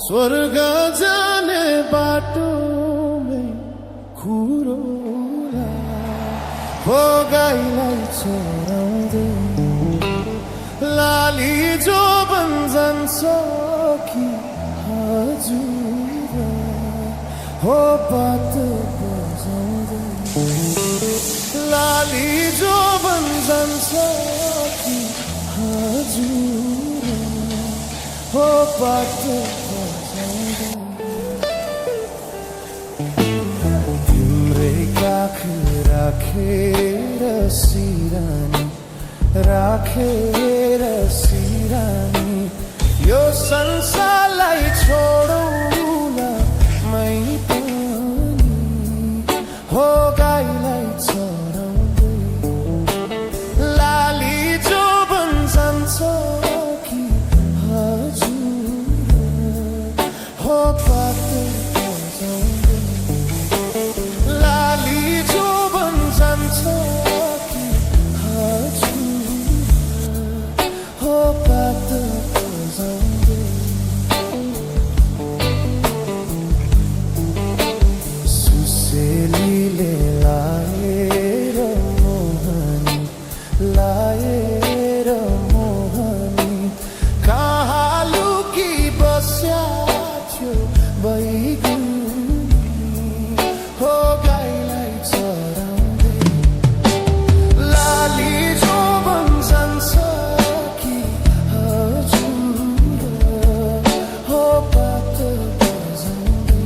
स्वर्ग जाने बाटो में खुरोला हो गाईलाई छोराउँदै लाली जो बन्जान्छ कि हजुर हो बात बजाउँदै लाली जो बन्जान्छ कि हजुर हो बात तिम्रै काख राखेर सिरानी राखेर सिरानी यो संसारलाई छोडौला मै पनि हो गाईलाई छोडाउँदै लाली जो बन्जान्छ कि हजुर हो बात बजाउँदै लाली जो बन्जान्छ कि हजुर हो बात बजाउँदै सुसेलीले लाएर मोहनी कहाँ लुकी बस्या थियो बैगुनी हो गाईलाई चराउँदै लाली जो बन्जान्छ कि हजुर हो बात बजाउँदै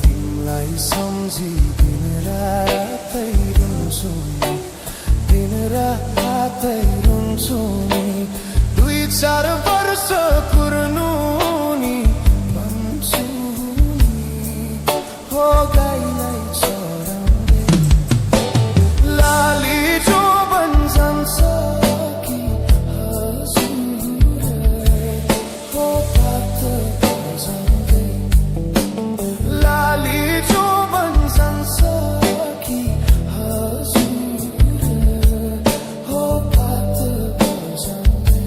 तिमीलाई सम्झी दिन रातै रुन्छु नि 2-4 वर्ष कुर्नु नि भन्छु नि हो गाईलाई छोडाउँदै लाली जो बन्जान्छ कि हजुर हो बात बजाउँदै लाली जो बन्जान्छ कि हजुर हो बात बजाउँदै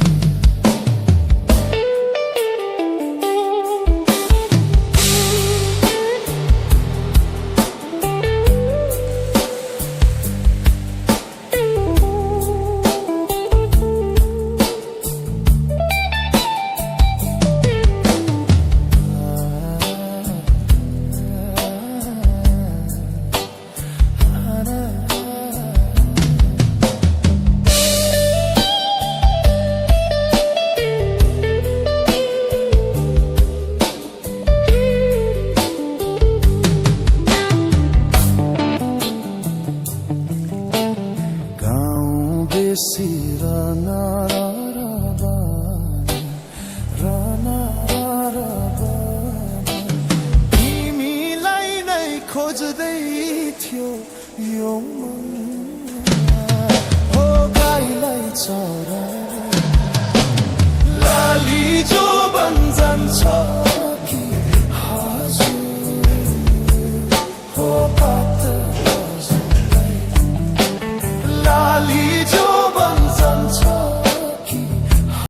तिमीलाई नै खोज्दै थियो यो मन हो गाईलाई चराउँदै लाली जो